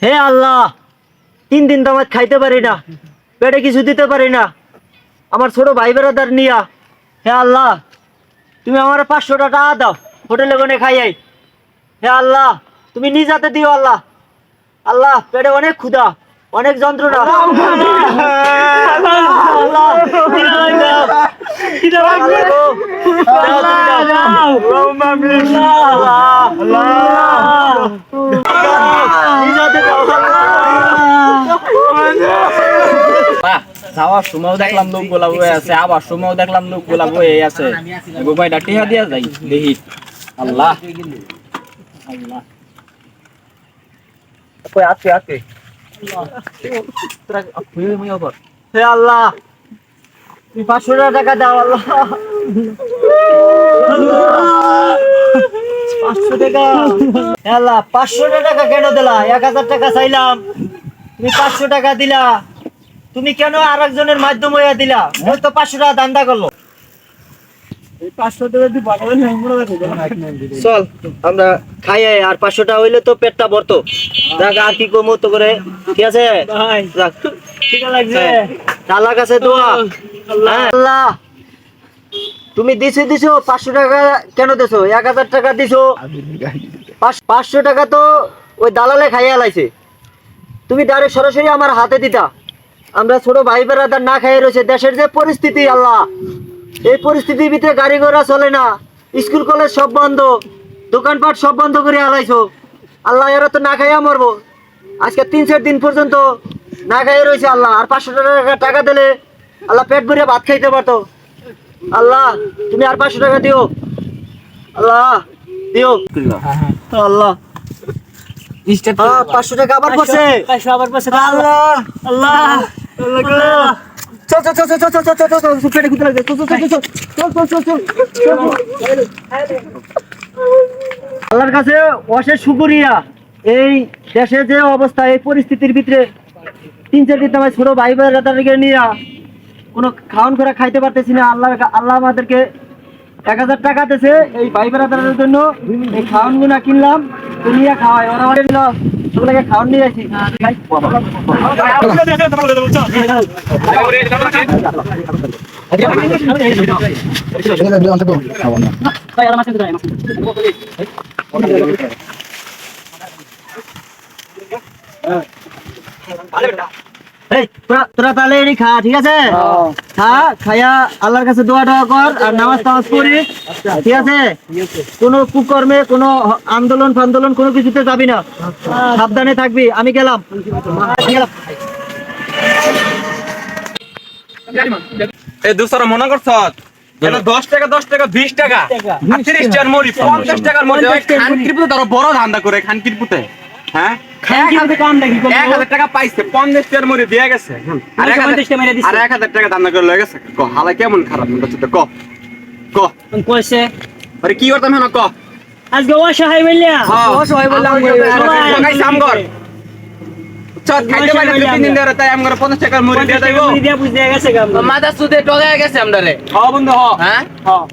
হে আল্লাহ, 3 দিন দামাত খাইতে পারি না, পেটে কিছু দিতে পারি না, আমার ছোট ভাই বেড়াদার নিয়া। হে আল্লাহ, তুমি আমার 500 টাকা দাও, হোটেলে গনে খাইয়াই। হে আল্লাহ, তুমি নিজ হাতে দিও আল্লাহ। আল্লাহ, পেটে অনেক ক্ষুধা, অনেক যন্ত্রণা। যাওয়ার সময় দেখলাম লোক গোলা বয়ে আছে, আবার সময় দেখলাম লোক গোলা বয়ে আছে। গোপাইটা টিহা দিয়া যাই দেখি। আল্লাহ আল্লাহ আছে আছে। হে আল্লাহ, তুমি 500 টাকা দাও আল্লাহ। 500 টাকা। হে আল্লাহ, 500 টাকা কেন দিলা? 1000 টাকা চাইলাম, তুমি 500 টাকা দিলা। তুমি কেন আরেকজনের মাধ্যম হইয়া দিলা? ওই তো 500 টাকা দান্দা করলো। চল আমরা খাই আই, আর 500 টাকা হইলে তো পেটটা ভরতো। দেখ আর কি কমো তো করে, ঠিক আছে? যাক, ঠিক লাগছে। আল্লাহর কাছে দোয়া। আল্লাহ, তুমি দিছো 500 টাকা কেন দিছো? 1000 টাকা দিছো, 500 টাকা তো ওই দালালে খাইয়া লাইছে। তুমি ডাইরেক্ট সরাসরি আমার হাতে দিতা। আমরা ছোট ভাই বেড়াদার না খাইয়ে রয়েছে। দেশের যে পরিস্থিতি আল্লাহ, এই পরিস্থিতির ভিতরে গাড়ি ঘোড়া চলে না, স্কুল কলেজ সব বন্ধ, দোকানপাট সব বন্ধ করে আলাইছো আল্লাহ। এরা তো না খাইয়া মরবো। আজকে 3-4 দিন পর্যন্ত না খাইয়ে রয়েছে আল্লাহ। আর 500 টাকা দিলে আল্লাহ পেট ভরে ভাত খাইতে পারতো। আল্লাহ, তুমি আর 500 টাকা দিও আল্লাহ, দিও আল্লাহ। 500 টাকা আবার পড়ছে, আল্লাহ আল্লাহ। চল চল চল চল চল চল চল চল চল, পেটে ক্ষুধা লাগছে, চল চল চল চল চল চল চল চল। আল্লাহর কাছে অশেষ শুকরিয়া। এই দেশের যে অবস্থা, এই পরিস্থিতির ভিতরে 3-4 দিন আমার ছোট ভাই বোনেরা নিয়ে কোনো খাওয়ান করে খাইতে পারতেছি না। আল্লাহ আমাদেরকে 1000 টাকা দিয়েছে এই ভাই বেড়াদারের জন্য। এই খাওয়ান গুনা কিনলাম, তো নিয়ে খাওয়াই। ওরা অর্ডার দিল, ওগুলোকে খাওয়ান নিয়ে আসি। তোরা তাহলে এটি খা, ঠিক আছে? খা, খাইয়া আল্লাহর কাছে দোয়া কর আর নামাজ টামাজ পড়ি, ঠিক আছে? কোনো কুকর্মে, কোনো আন্দোলন ফান্দোলন কোনো কিছুতে যাবি না, সাবধানে থাকবি। আমি গেলাম। এই দুসরা মনে করছ 10 টাকা 10 টাকা 20 টাকা 30 টাকার মুড়ি 50 টাকার মুড়ি খানকিরপুতে ধরো বড় ধান্দা করে খানকিরপুতে। হ্যাঁ, 1000 টাকা পাইছে, 50 টাকার মুড়ি দিয়ে গেছে, আর 1000 টাকা ধান্দা করে লয়ে গেছে। ক হালা কেমন খারাপ মনে হচ্ছে? ক ক কইছে আরে কি করতাম হ্যাঁ? ক আজকে অসহায় বললা, অসহায় বললাম সবাই সামগর চট খাইতে পারে 2-3 দিন ধরে, তাই আমরা 50 টাকার মুড়ি দিয়ে দেব। দিয়া বুঝে গেছে মাথা সুদে টগায় গেছে আমরা রে। হ্যাঁ বন্ধু, হ্যাঁ হ্যাঁ।